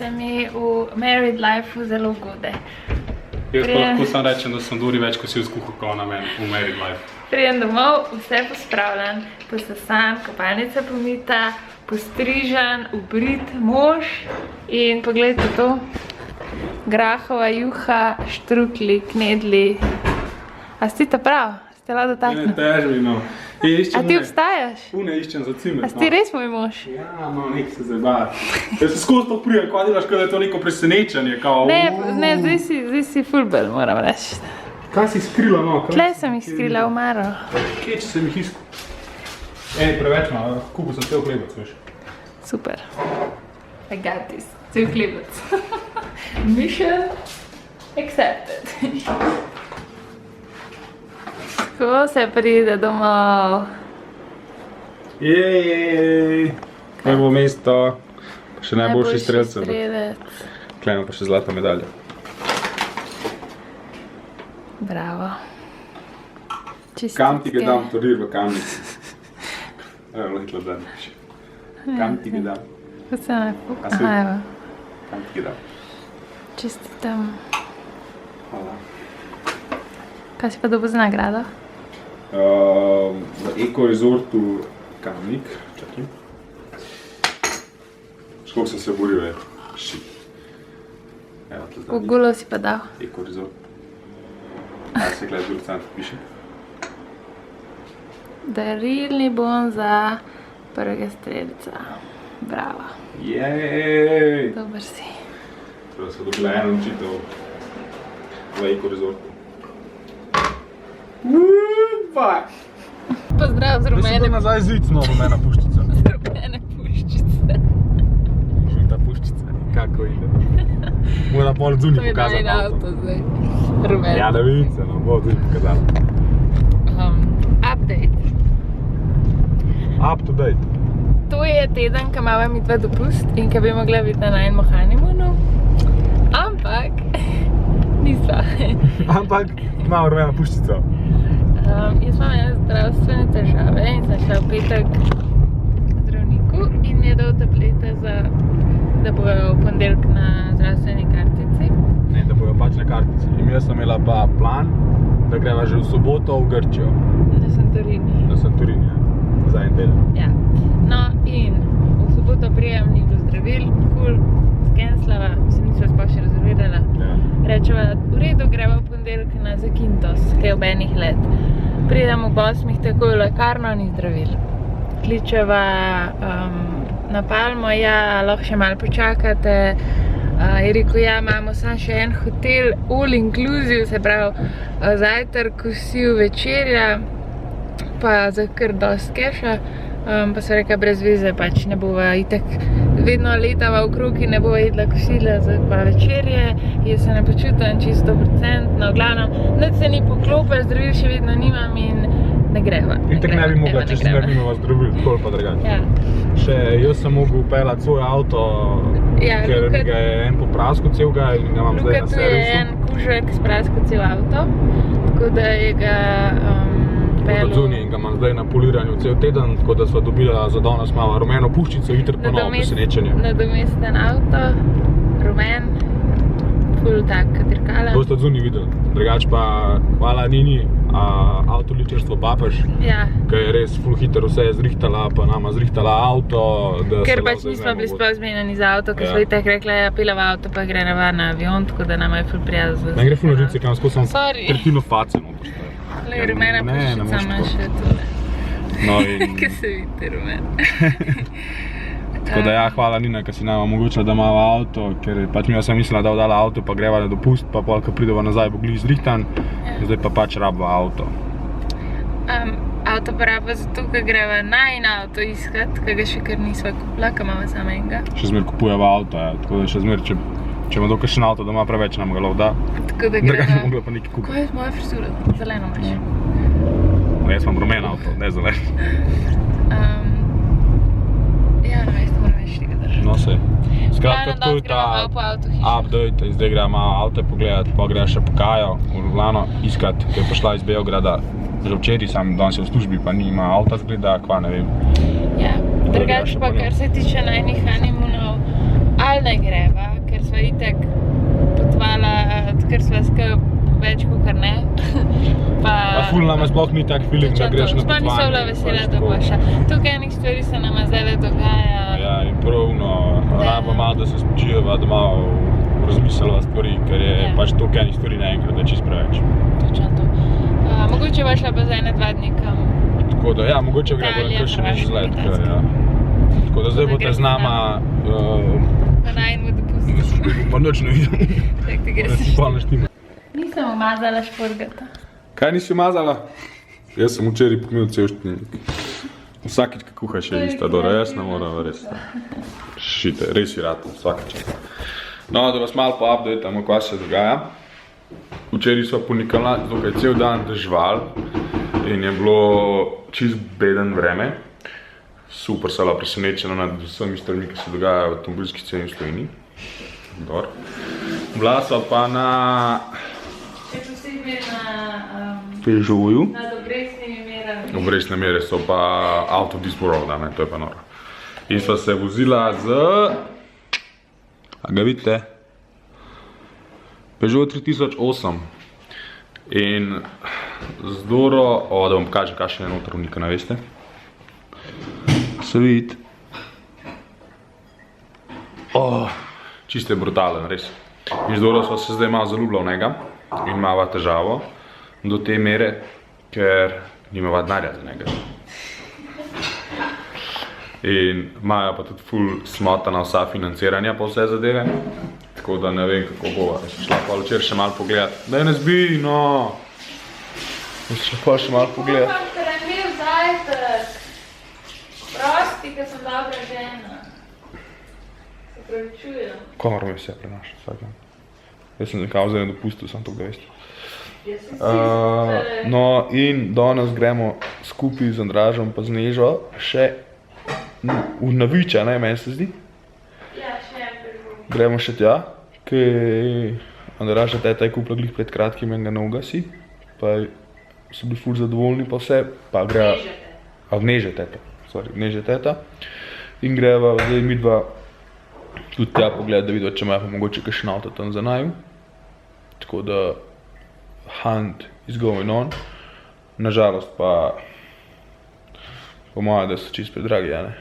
se mi v married lifeu zelo gode. Jaz pa lahko sam rečem, da sem duri več, ko si v skuhu kao na meni v married life. Prijem domov, vse pospravljen, posesan, kopalnica pomita, postrižen, ubrit mož in pogledajte to. Grahova juha, štrukli, knedli. A si ta prav? Ste lahko dotaknili? Ne, težbi, no. A ti obstajaš? Pune iščem za cimet. A si ti res moj mož? Ja, no, nek se zabavati. Jaz se skozi to prijem, ko delaš, da je to neko presenečenje, kao... Ne, zdaj si fulbel, moram reči. Kaj si skrila, no? Tle sem jih skrila v maro. Kje, če sem jih iskal? Preveč malo, kupil sem cel hlebec, veš. Super. I got this. Cel hlebec. Mission accepted. Tako se pride domov. Jej, najbolj mesto. Še najboljši strelcev. Klejmo pa še zlata medalja. Bravo. Kam ti ga dam, torir v kamnici. Evo, letla dan. Kam ti ga dam? Kot se najpok? Aha, evo. Kam ti ga dam? Čestitam. Hvala. Kaj si pa dobil za nagrado? V Eko Resortu Kamnik. Čakaj. Školiko sem se boril, je. Shit. Evo, tle zadnji. Koliko golov si pa dal? Eko Resort. Kaj se gleda, drugi sam piše. Darilni bon za prvega strelca. Bravo. Jej! Dober si. Torej so dobila eno učitev v Eko Resortu. Pozdrav z rumene. Da si to nazaj zicno, rumena puščica. Z rumene puščice. Ta puščica, kako ide. Mora pol zunji pokazati To je najn avto zdaj. Rumene. Ja, da vidice, no, bo zunji pokazala. Update. Up to date. To je teden, ko imava mi dva dopust in ko bi mogla biti na najnemu honeymoonu. Ampak, nisva. Ampak imamo rumena puščica. Jaz imam ene zdravstvene težave in sem šla v petek k zdravniku in mi je dal tablete za, da bojo v ponedeljek na zdravstveni kartici. Ne, da bojo pač na kartici. In jaz sem imela pa plan, da greva že v soboto v Grčijo. Na Santorini. Na Santorini, ja. Za en teden. Ja. No in v soboto prijem ni bilo zdravil, cool, skenslava, se nisva sploh še rezervirala. Ja. Rečeva, v redu, greva v ponedeljek na Zakynthos, ki je ob enih let. Pridem ob 8 takoj v lekarno, ni zdravil. Kličeva na Palmo, ja, lahko še malo počakate. Je rekel, ja, imamo samo še en hotel, all inclusive, se pravi zajtrk, kosilo, večerja, pa za kar dosti keša. Pa so rekla, brez veze, pač ne bova itak vedno letava okrog in ne bova jedla kosila pa večerje. Jaz se ne počutim čisto 100%, no, glavno, nič se ni poklopil, zdravil še vedno nimam in ne greva. Itak ne bi mogla, če si ne bi imela zdravil, tako ali pa drugače. Ja. Še jaz sem mogel peljati svoj avto, ker ga je en popraskal celega in ga imam zdaj na servisu. Luka, tu je en kužek spraskal cel avto, tako da je ga od zunaj in ga imam zdaj na poliranju cel teden, tako da sva dobila za danes malo rumeno puščico, jutri pa novo presenečenje. Nadomesten avto, rumen, ful tak trkalen. To ste od zunaj videli. Drugač pa hvala Nini, avtoličarstvo Papež, ki je res ful hiter vse zrihtala, pa nama zrihtala avto. Ker pač nismo bili sploh zmenjeni za avto, ker smo itak rekla, ja, pelava avto pa gre na avion, tako da nama je ful prijazno. Ne gre ful na žice, ker nam skozi sam tretjino face. Glej, rumena puščica ima še tole. No in... Kaj se vidi rumen. Tako da ja, hvala Nina, ker si nam omogočila, da imamo avto, ker pač mi sem mislila, da dala avto, pa greva na dopust, pa pol, ko prideva nazaj, bo glih zrihtan, zdaj pa pač rabva avto. Avto pa rabva zato, ker greva najin avto iskat, ker ga še kar nisva kupila, ker imamo samo enega. Še zmer kupujeva avto, ja, tako da še zmer, če ima dokaj še avto doma, preveč nam ga lov da. Tako da greva... Drugač bi mogla pa nekaj kupiti. Kaj je moja frizura? Zeleno imaš? No, jaz imam rumen avto, ne zelen. Ja, no, jaz moram več tega držati. No, sej. Skratka, to je ta update, zdaj greva malo avto pogledati, pa greva še po Kajo v Ljubljano iskat, ki je prišla iz Beograda. Že včeraj, sam danes je v službi, pa nima avta zgleda, kva ne vem. Ja, drugač pa, kar se tiče najnih honeymoonov, ali ne greva, ker sva itak potovala, ker sva skupaj več kot ne. A ful nama sploh ni tak feeling, da greš na potovanje. Sploh niso bila vesela, da bo šla. Tukaj enih stvari se nama zdaj dogaja. Ja, in pravno, raba malo, da se spočijeva, da malo razmislila stvari, ker je pač toliko enih stvari naenkrat, da je čisto preveč. Točno to. Mogoče bo šla pa za 1-2 dni kam. Tako da, ja, mogoče gre bo kakšen več izlet, ker ja. Tako da zdaj boste z nama... Na najnemu dopustu. Pa nič ne vidim. Tak ti gre se štima. Nisem umazala šporgata. Kaj nisi umazala? Jaz sem včeraj pomil cel številnik. Vsakič, ko kuhaš je ista, dobro, jaz ne moram res. Šite, res je rad, vsakič. No, da vas malo po-updatamo, kaj se dogaja. Včeraj sva ponikala, tukaj cel dan dežval in je bilo čist beden vreme. Super se bila presenečena nad vsemi stvarmi, ki se dogajajo v avtomobilski sceni v Sloveniji. Dobro. Bila sva pa na... Še posebej na... Peugeotu. Nad obrestnimi merami. Obrestne mere so pa out of this world, ne, to je pa noro. In sva se vozila z... A ga vidite? Peugeot 3008. In z Doro... O, da vam pokažem, kaj še je noter, nikaj ne veste. Se vidi. O, čiste brutalen, res. In z Doro sva se zdaj malo zaljubila v njega in imava težavo do te mere, ker nimava denarja za njega. In imajo pa tudi ful smotana vsa financiranja pa vse zadeve, tako da ne vem, kako bova. Jaz sem šla pa včeraj še malo pogledat. Daj ne zbij, no! Jaz sem šla pa še malo pogledat. Upam, ker je imel zajtrk. Prosti, ker sem dobra žena. Se pravičujem. Ko moram vse prenašati vsak dan? Jaz sem nekaj zdaj na dopustu, sem to, da veste. No in danes gremo skupaj z Andražem pa z Nežo še v Naviča, ne, meni se zdi. Ja, še en Peugeot. Gremo še tja, ker Andraža teta je kupila glih pred kratkim enega novega si, pa so bili ful zadovoljni pa vse, pa gre... A v Neže teta, sorry, v Neže teta. In greva zdaj midva tudi tja pogled, da vidva, če imajo pa mogoče kakšen avto tam za naju. Tako da hunt is going on. Nažalost pa po moje, da so čist predragi, ja ne.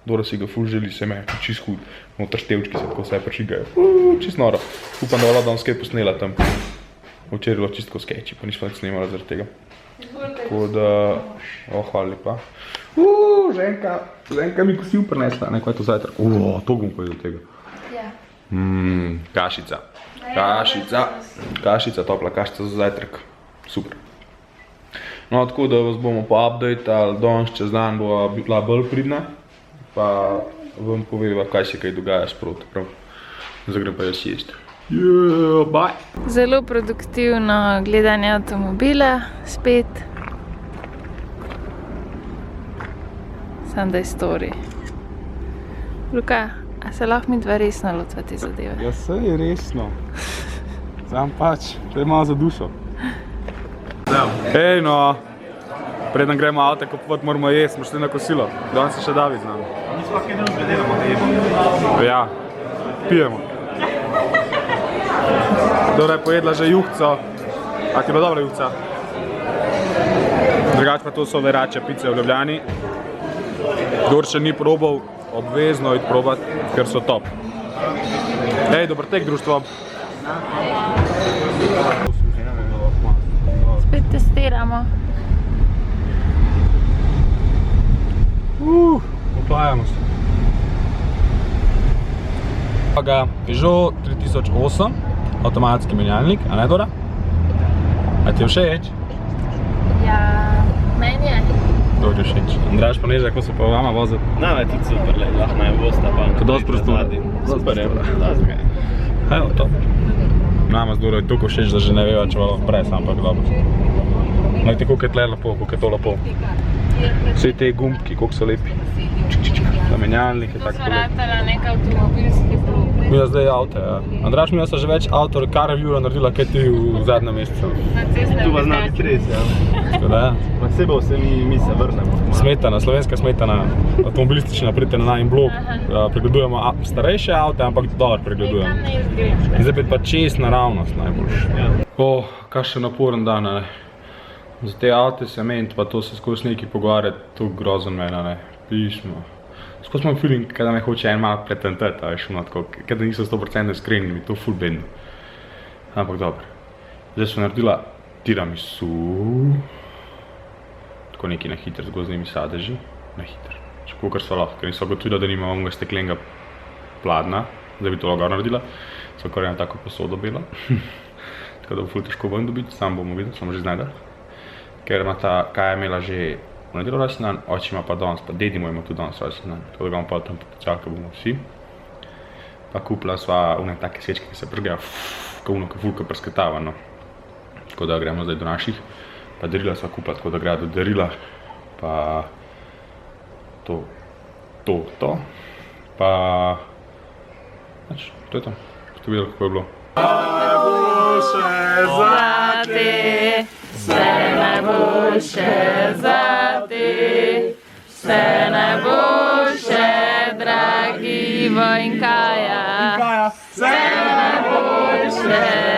Dora si ga ful želi, se me čist hud. Notar števčki se tako vse prižigajo. Čist noro. Upam, da vlada danes kaj posnela tam. Včeraj je bilo čist ko sketchi, pa nismo več snemala zaradi tega. Tako da... O, hvala lepa. Ženka mi kosil prinesla, ne, kaj je to zajtrk? To bom pojedel tega. Ja. Kašica. Kašica, topla kašica za zajtrk. Super. No, tako da vas bomo po-updatali, danes čez dan bova bila bolj pridna, pa vam poveva, kaj se kaj dogaja sproti, prav. Zdaj grem pa jaz jesti. Yeah, bye! Zelo produktivno gledanje avtomobila, spet. Sam da je story. Luka, a se lahko mi dva resno lotva te zadeve? Ja, saj je resno. Sam pač, to je malo za dušo. Hej no, preden gremo avte kupovat, moramo jesti, smo šli na kosilo. Danes je še David z nami. Mi smo kaj drugo delamo, da jemo. Ja, pijemo. Dora je pojedla že juhco. A ti je bila dobra juhca? Drugač pa to so verače pice v Ljubljani. Kdor še ni probal, obvezno iti probat, ker so top. Hej, dober tek, društvo. Spet testiramo. Oplajamo se. Peugeot 3008, avtomatski menjalnik, a ne Dora? A ti je všeč? Ja, meni je. Dobro všeč. Andraž pa Neža, kako se pa vama voziti? Nama je tudi super, lahko naj vosta pa. To dosti prostora. Super je. Evo to. Nama z Doro je toliko všeč, da že ne veva, če bo prej, ampak dobro. Glejte, koliko je tle lepo, koliko je to lepo. Vse te gumbki, koliko so lepi. Na menjalnik je tako lepo. To so ratala nek avtomobilski blok. Mi je zdaj avto, ja. Andraž, mi je že več avto car review naredila, kaj ti v zadnjem mesecu. Tu vas zna biti res, ja. Tako da, ja. Vse bo, vse mi se vrnemo. Smetana, slovenska smetana, avtomobilistična, pridite na najin blog, pregledujemo starejše avte, ampak dobro pregledujemo. In zdaj pa čez naravnost najboljš. Kakšen naporen dan, ne. Za te avte se meniti, pa to se skozi neki pogovarjati, to grozen mene, ne. Pismo. Skozi imam feeling, kada me hoče en malo pretentati, veš, tako, kada niso 100% iskreni, mi to ful bedno. Ampak dobro. Zdaj so naredila tiramisu. Tako neki na hiter, z gozdnimi sadeži. Na hiter. Če kakor so lahko, ker niso gotovila, da nima onega steklenega pladna, da bi to lahko naredila. So kar ena tako posodo bila. Tako da bo ful težko ven dobiti, sam bomo videli, smo že znajdali. Ker ima ta, kaj je imela že v nedeljo rojstni dan, oči ima pa danes, pa dedi moj ima tudi danes rojstni dan. Tako da ga bomo pa tam počakali, bomo vsi. Pa kupila sva one take svečke, ki se pržgejo, ko fulka prsketava, no. Tako da gremo zdaj do naših. Pa darila sva kupila, tako da greja do darila. Pa to. Pa to je to. Ste videli, kako je bilo. Vse najboljše za te, vse najboljše, dragi Ivo in Kaja. Vse najboljše